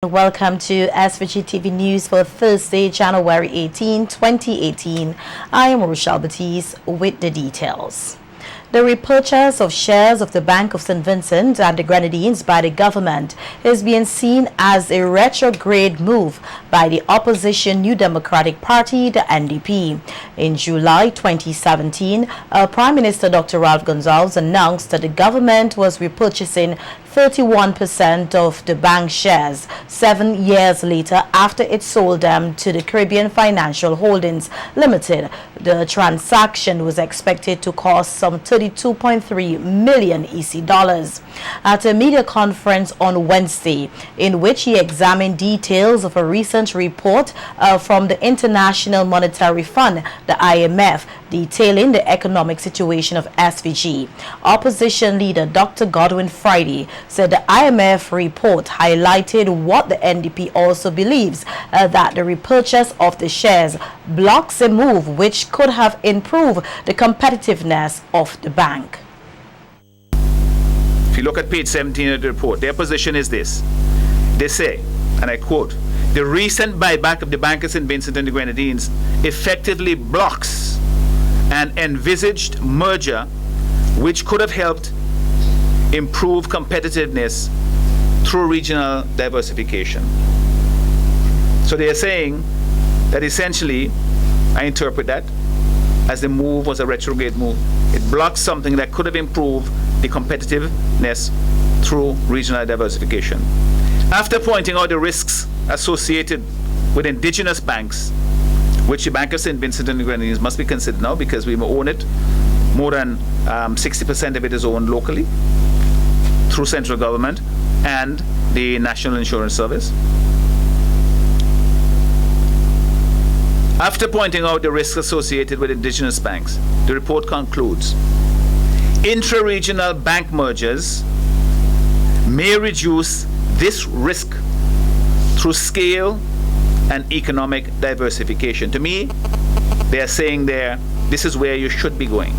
Welcome to SVG-TV News for Thursday, January 18, 2018. I am Rochelle Batiste with the details. The repurchase of shares of the Bank of St. Vincent and the Grenadines by the government is being seen as a retrograde move by the opposition New Democratic Party, the NDP. In July 2017, Prime Minister Dr. Ralph Gonsalves announced that the government was repurchasing 31% of the bank shares 7 years later after it sold them to the Caribbean Financial Holdings Limited. The transaction was expected to cost some 32.3 million EC dollars. At a media conference on Wednesday, in which he examined details of a recent report from the International Monetary Fund, the IMF, detailing the economic situation of SVG, opposition leader Dr. Godwin Friday said the IMF report highlighted what the NDP also believes, that the repurchase of the shares blocks a move which could have improved the competitiveness of the bank. If you look at page 17 of the report, their position is this. They say, and I quote, "The recent buyback of the Bank of St. Vincent and the Grenadines effectively blocks an envisaged merger which could have helped improve competitiveness through regional diversification." So they are saying that essentially, I interpret that as the move was a retrograde move. It blocks something that could have improved the competitiveness through regional diversification. After pointing out the risks associated with indigenous banks, which the Bank of St. Vincent and the Grenadines must be considered now because we own it. More than 60% of it is owned locally through central government and the National Insurance Service. After pointing out the risks associated with indigenous banks, the report concludes, intra-regional bank mergers may reduce this risk through scale and economic diversification. To me, they are saying there, this is where you should be going.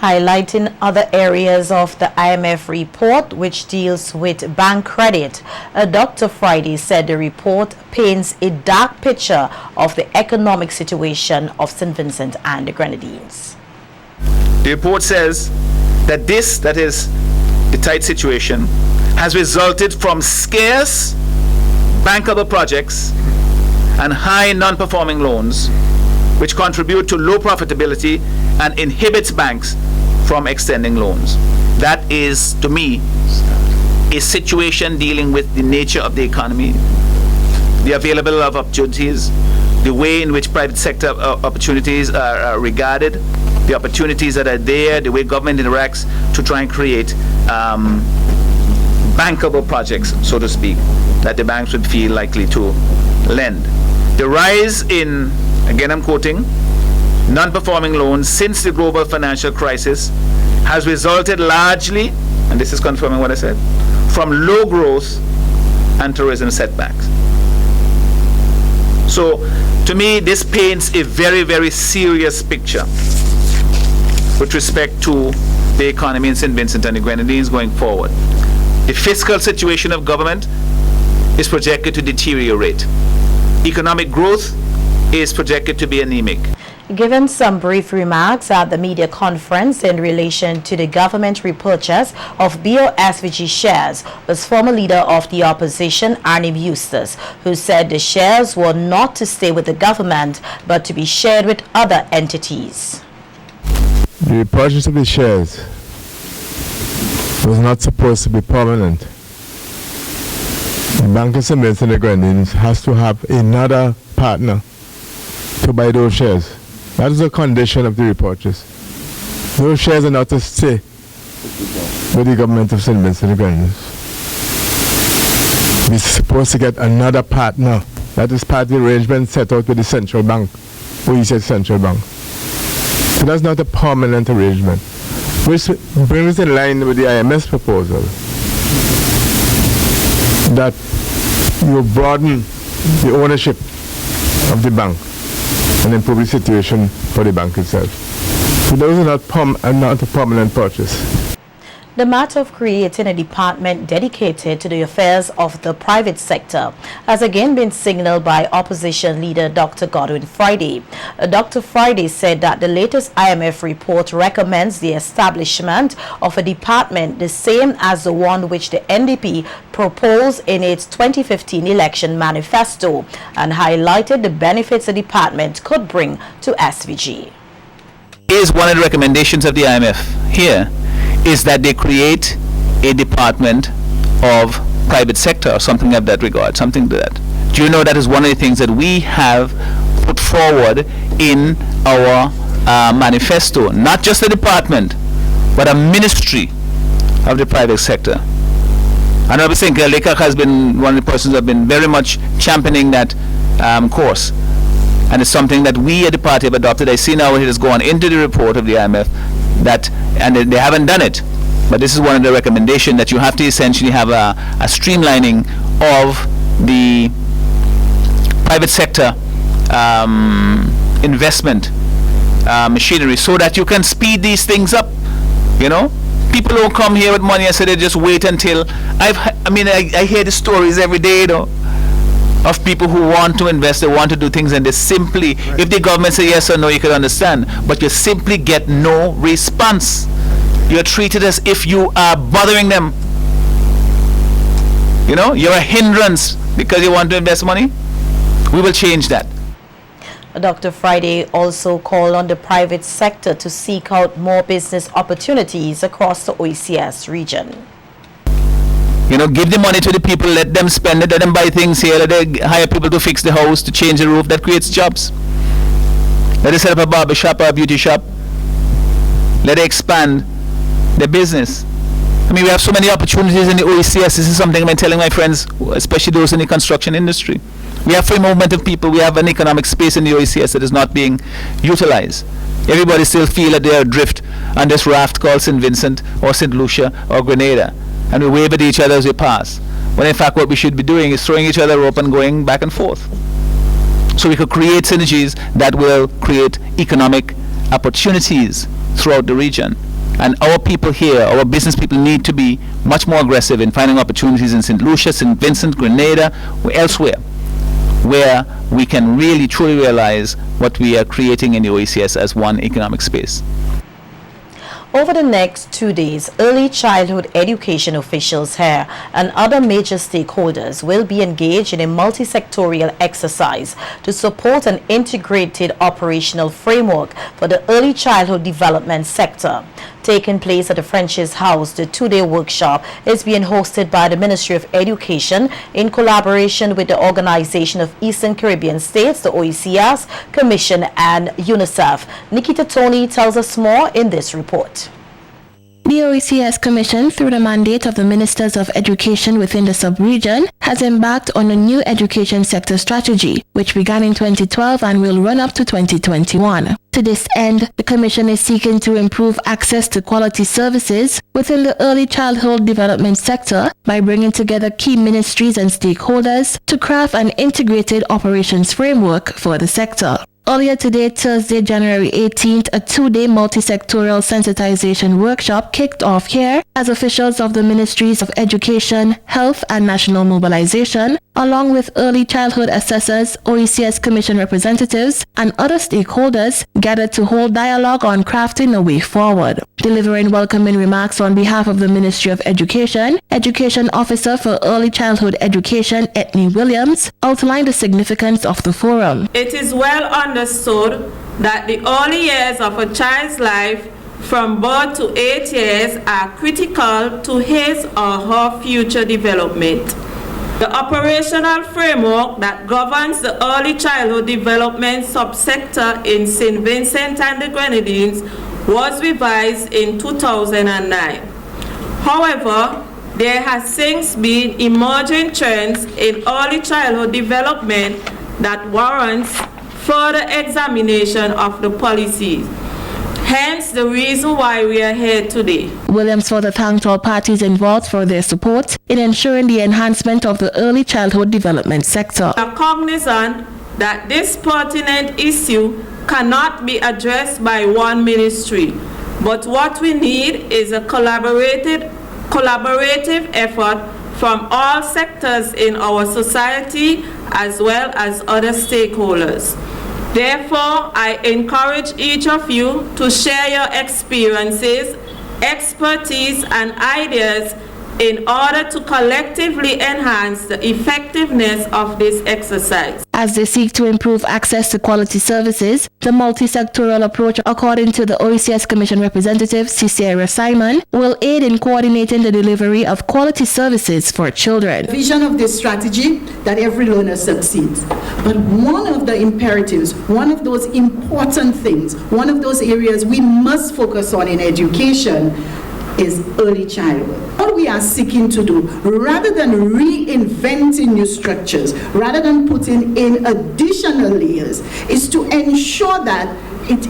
Highlighting other areas of the IMF report, which deals with bank credit, Dr. Friday said the report paints a dark picture of the economic situation of St. Vincent and the Grenadines. The report says that that is the tight situation, has resulted from scarce bankable projects and high non-performing loans, which contribute to low profitability and inhibits banks from extending loans. That is, to me, a situation dealing with the nature of the economy, the availability of opportunities, the way in which private sector opportunities are regarded, the opportunities that are there, the way government interacts to try and create bankable projects, so to speak, that the banks would feel likely to lend. The rise in, again I'm quoting, non-performing loans since the global financial crisis has resulted largely, and this is confirming what I said, from low growth and tourism setbacks. So, to me, this paints a very, very serious picture with respect to the economy in St. Vincent and the Grenadines going forward. The fiscal situation of government is projected to deteriorate. Economic growth is projected to be anemic. Given some brief remarks at the media conference in relation to the government repurchase of BOSVG shares was former leader of the opposition, Arnim Eustace, who said the shares were not to stay with the government but to be shared with other entities. The purchase of the shares was not supposed to be permanent. The Bank of St. Vincent and the Grenadines has to have another partner to buy those shares. That is a condition of the repurchase. Those shares are not to stay with the government of St. Vincent and the Grenadines. We're supposed to get another partner. That is part of the arrangement set out with the central bank, or you said central bank. So that's not a permanent arrangement, which brings in line with the IMS proposal that you broaden the ownership of the bank and improve the situation for the bank itself. So those are not a permanent purchase. The matter of creating a department dedicated to the affairs of the private sector has again been signaled by opposition leader Dr. Godwin Friday. Dr. Friday said that the latest IMF report recommends the establishment of a department the same as the one which the NDP proposed in its 2015 election manifesto and highlighted the benefits the department could bring to SVG. Is one of the recommendations of the IMF here is that they create a department of private sector or something of that regard, something to that. Do you know that is one of the things that we have put forward in our manifesto? Not just a department, but a ministry of the private sector. And I was thinking Lekak has been one of the persons who have been very much championing that course. And it's something that we at the party have adopted. I see now it has gone into the report of the IMF that, and they haven't done it, but this is one of the recommendations, that you have to essentially have a streamlining of the private sector investment machinery so that you can speed these things up. You know, people don't come here with money and say they just wait until I hear the stories every day, you know, of people who want to invest, they want to do things, and they simply, if the government say yes or no, you can understand, but you simply get no response. You're treated as if you are bothering them. You know, you're a hindrance because you want to invest money. We will change that. Dr. Friday also called on the private sector to seek out more business opportunities across the OECS region. You know, give the money to the people, let them spend it, let them buy things here, let them hire people to fix the house, to change the roof. That creates jobs. Let them set up a barber shop or a beauty shop. Let them expand their business. I mean, we have so many opportunities in the OECS. This is something I've been telling my friends, especially those in the construction industry. We have free movement of people. We have an economic space in the OECS that is not being utilized. Everybody still feel that they are adrift on this raft called St. Vincent or St. Lucia or Grenada. And we wave at each other as we pass. When in fact what we should be doing is throwing each other a rope and going back and forth. So we could create synergies that will create economic opportunities throughout the region. And our people here, our business people, need to be much more aggressive in finding opportunities in St. Lucia, St. Vincent, Grenada, or elsewhere, where we can really truly realize what we are creating in the OECS as one economic space. Over the next 2 days, early childhood education officials here and other major stakeholders will be engaged in a multi-sectorial exercise to support an integrated operational framework for the early childhood development sector. Taking place at the French's House, the two-day workshop is being hosted by the Ministry of Education in collaboration with the Organization of Eastern Caribbean States, the OECS, Commission and UNICEF. Nikita Tony tells us more in this report. The OECS Commission, through the mandate of the Ministers of Education within the sub-region, has embarked on a new education sector strategy, which began in 2012 and will run up to 2021. To this end, the Commission is seeking to improve access to quality services within the early childhood development sector by bringing together key ministries and stakeholders to craft an integrated operations framework for the sector. Earlier today, Thursday, January 18th, a two-day multi-sectorial sensitization workshop kicked off here as officials of the Ministries of Education, Health and National Mobilization, along with early childhood assessors, OECS Commission representatives, and other stakeholders gathered to hold dialogue on crafting a way forward. Delivering welcoming remarks on behalf of the Ministry of Education, Education Officer for Early Childhood Education, Ethne Williams, outlined the significance of the forum. It is well understood that the early years of a child's life from birth to 8 years are critical to his or her future development. The operational framework that governs the early childhood development subsector in St. Vincent and the Grenadines was revised in 2009. However, there has since been emerging trends in early childhood development that warrants further examination of the policies. Hence the reason why we are here today. Williams further thanked all parties involved for their support in ensuring the enhancement of the early childhood development sector. We are cognizant that this pertinent issue cannot be addressed by one ministry, But what we need is a collaborative effort from all sectors in our society as well as other stakeholders. Therefore, I encourage each of you to share your experiences, expertise, and ideas in order to collectively enhance the effectiveness of this exercise. As they seek to improve access to quality services, the multi-sectoral approach, according to the OECS Commission representative, Cicera Simon, will aid in coordinating the delivery of quality services for children. The vision of this strategy that every learner succeeds. But one of the imperatives, one of those important things, one of those areas we must focus on in education is early childhood. What we are seeking to do, rather than reinventing new structures, rather than putting in additional layers, is to ensure that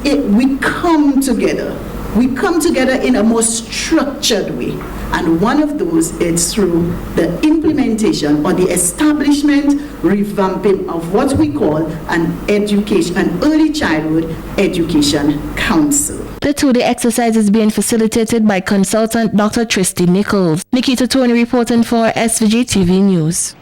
we come together. We come together in a more structured way. And one of those is through the implementation or the establishment, revamping of what we call an early childhood education council. The two-day exercise is being facilitated by consultant Dr. Tristy Nichols. Nikita Tony reporting for SVG-TV News.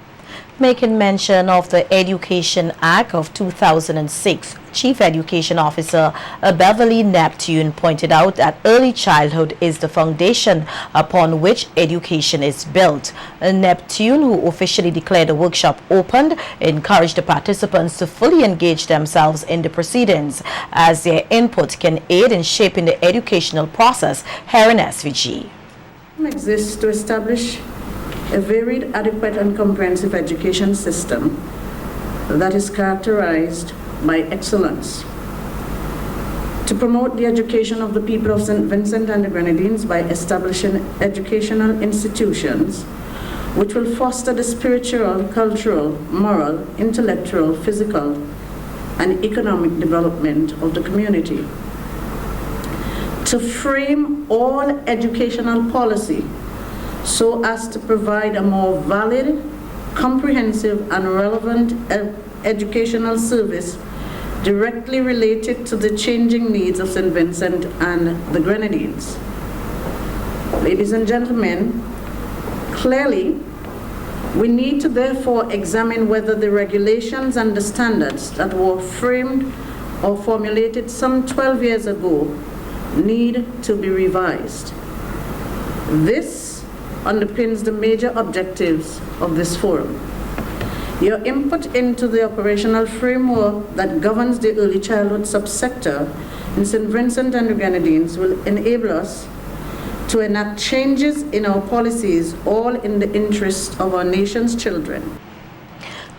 Making mention of the Education Act of 2006, Chief Education Officer Beverly Neptune pointed out that early childhood is the foundation upon which education is built. Neptune, who officially declared the workshop opened, encouraged the participants to fully engage themselves in the proceedings, as their input can aid in shaping the educational process here in SVG. Exists to establish a varied, adequate, and comprehensive education system that is characterized by excellence. To promote the education of the people of St. Vincent and the Grenadines by establishing educational institutions which will foster the spiritual, cultural, moral, intellectual, physical, and economic development of the community. To frame all educational policy so as to provide a more valid, comprehensive, and relevant educational service directly related to the changing needs of St. Vincent and the Grenadines. Ladies and gentlemen, clearly, we need to therefore examine whether the regulations and the standards that were framed or formulated some 12 years ago need to be revised. This underpins the major objectives of this forum. Your input into the operational framework that governs the early childhood subsector in St. Vincent and the Grenadines will enable us to enact changes in our policies, all in the interest of our nation's children.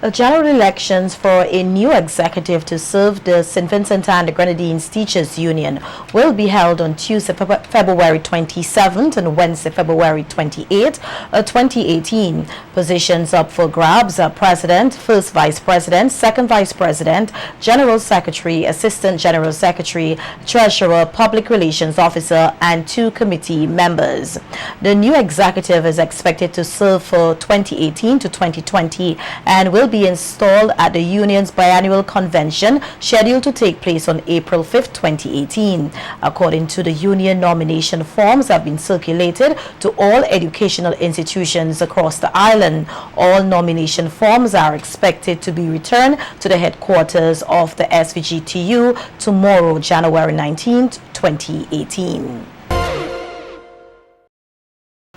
The general elections for a new executive to serve the St. Vincent and the Grenadines Teachers Union will be held on Tuesday, February 27th and Wednesday, February 28th, 2018. Positions up for grabs are President, First Vice President, Second Vice President, General Secretary, Assistant General Secretary, Treasurer, Public Relations Officer, and 2 committee members. The new executive is expected to serve for 2018 to 2020 and will be installed at the union's biannual convention scheduled to take place on April 5th, 2018. According to the union, nomination forms have been circulated to all educational institutions across the island. All nomination forms are expected to be returned to the headquarters of the SVG-TU tomorrow, January 19th, 2018.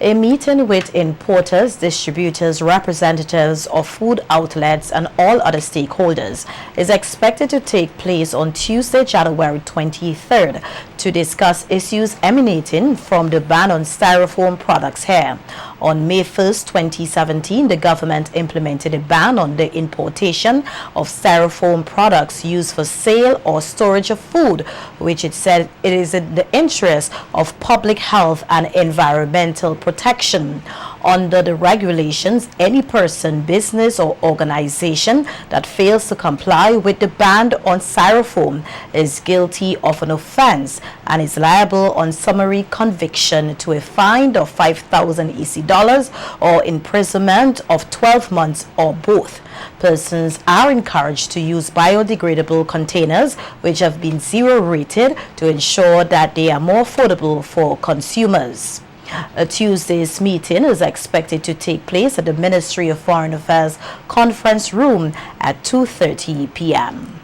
A meeting with importers, distributors, representatives of food outlets and all other stakeholders is expected to take place on Tuesday, January 23rd to discuss issues emanating from the ban on styrofoam products here. On May 1st, 2017, the government implemented a ban on the importation of styrofoam products used for sale or storage of food, which it said it is in the interest of public health and environmental protection. Under the regulations, any person, business or organization that fails to comply with the ban on Styrofoam is guilty of an offense and is liable on summary conviction to a fine of 5,000 EC dollars or imprisonment of 12 months or both. Persons are encouraged to use biodegradable containers which have been zero rated to ensure that they are more affordable for consumers. Tuesday's meeting is expected to take place at the Ministry of Foreign Affairs conference room at 2:30 p.m.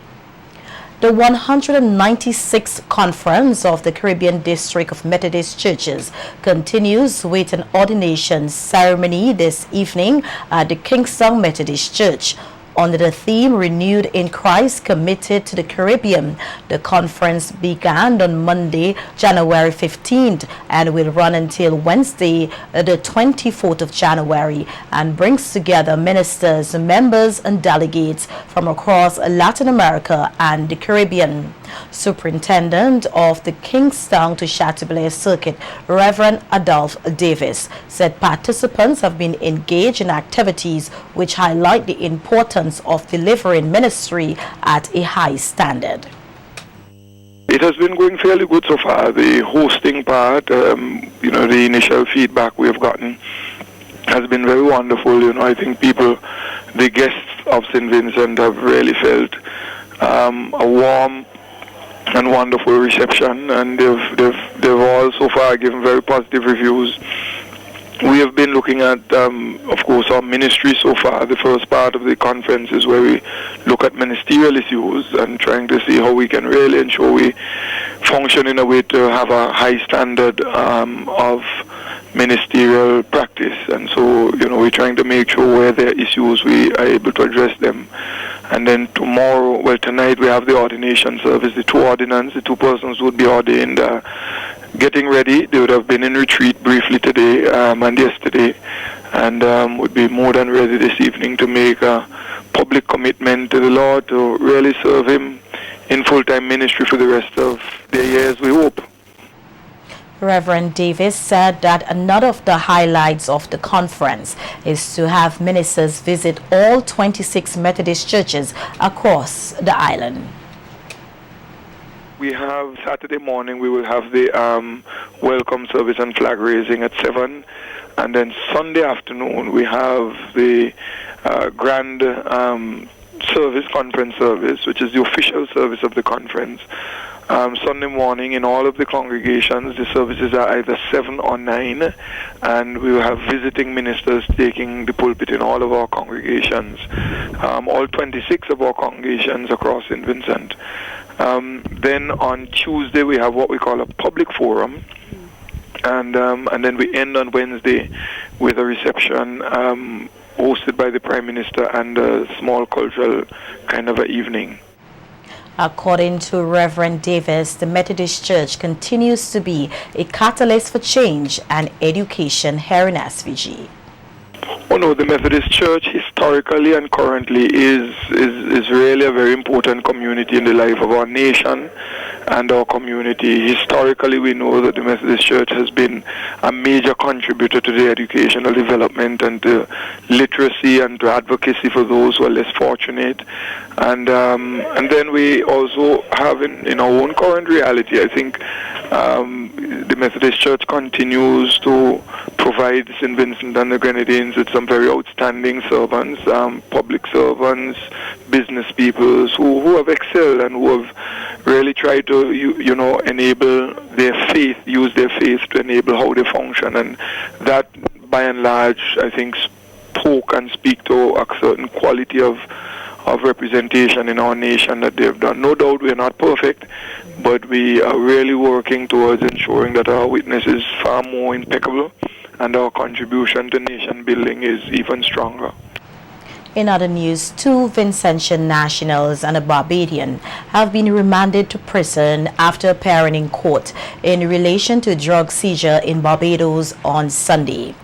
The 196th Conference of the Caribbean District of Methodist Churches continues with an ordination ceremony this evening at the Kingston Methodist Church. Under the theme Renewed in Christ, Committed to the Caribbean, the conference began on Monday, January 15th and will run until Wednesday, the 24th of January, and brings together ministers, members and delegates from across Latin America and the Caribbean. Superintendent of the Kingston to Chateaubriand Circuit, Reverend Adolph Davis, said participants have been engaged in activities which highlight the importance of delivering ministry at a high standard. It has been going fairly good so far. The hosting part, the initial feedback we have gotten has been very wonderful. I think the guests of St. Vincent have really felt a warm and wonderful reception, and they've all so far given very positive reviews. We have been looking at, of course, our ministry so far. The first part of the conference is where we look at ministerial issues and trying to see how we can really ensure we function in a way to have a high standard of ministerial practice. And so, we're trying to make sure where there are issues we are able to address them. And then tonight we have the ordination service. The two ordinands, the two persons would be ordained, getting ready. They would have been in retreat briefly today and yesterday, and would be more than ready this evening to make a public commitment to the Lord to really serve Him in full-time ministry for the rest of their years, we hope. Reverend Davis said that another of the highlights of the conference is to have ministers visit all 26 Methodist churches across the island. We have Saturday morning, we will have the welcome service and flag raising at 7. And then Sunday afternoon, we have the grand conference service, which is the official service of the conference. Sunday morning in all of the congregations, the services are either 7 or 9, and we will have visiting ministers taking the pulpit in all of our congregations, all 26 of our congregations across St. Vincent. Then on Tuesday we have what we call a public forum, and then we end on Wednesday with a reception hosted by the Prime Minister and a small cultural kind of an evening. According to Reverend Davis, the Methodist Church continues to be a catalyst for change and education here in SVG. Oh no, the Methodist Church historically and currently is really a very important community in the life of our nation and our community. Historically, we know that the Methodist Church has been a major contributor to the educational development and to literacy and to advocacy for those who are less fortunate. And then we also have in our own current reality, I think the Methodist Church continues to provide St. Vincent and the Grenadines with some very outstanding servants, public servants, business people who have excelled and who have really tried to, enable their faith, use their faith to enable how they function. And that, by and large, I think spoke and speak to a certain quality of representation in our nation that they've done. No doubt we are not perfect, but we are really working towards ensuring that our witness is far more impeccable and our contribution to nation building is even stronger. In other news, 2 Vincentian nationals and a Barbadian have been remanded to prison after appearing in court in relation to drug seizure in Barbados on Sunday.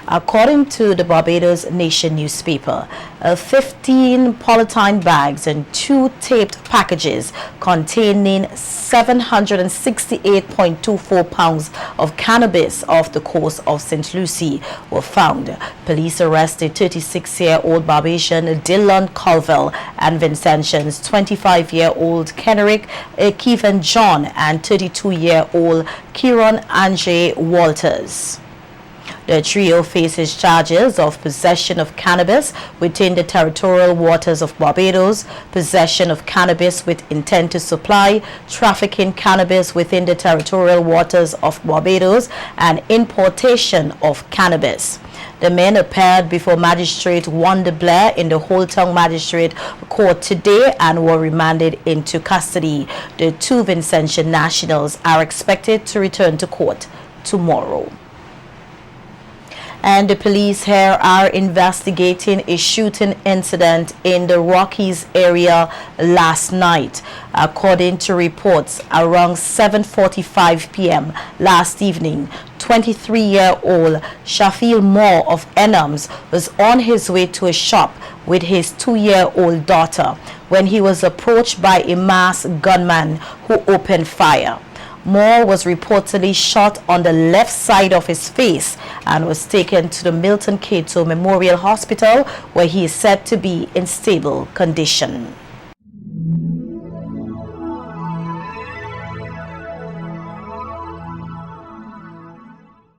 According to the Barbados Nation newspaper, 15 polythene bags and 2 taped packages containing 768.24 pounds of cannabis off the coast of St. Lucie were found. Police arrested 36-year-old Barbadian Dylan Colville and Vincentian's 25-year-old Kenrick Kevin John and 32-year-old Kieran Anjay Walters. The trio faces charges of possession of cannabis within the territorial waters of Barbados, possession of cannabis with intent to supply, trafficking cannabis within the territorial waters of Barbados, and importation of cannabis. The men appeared before Magistrate Wanda Blair in the Holtown Magistrate Court today and were remanded into custody. The 2 Vincentian nationals are expected to return to court tomorrow. And the police here are investigating a shooting incident in the Rockies area last night. According to reports, around 7:45 p.m. last evening, 23-year-old Shafiel Moore of Enams was on his way to a shop with his 2-year-old daughter when he was approached by a masked gunman who opened fire. Moore was reportedly shot on the left side of his face and was taken to the Milton Cato Memorial Hospital, where he is said to be in stable condition.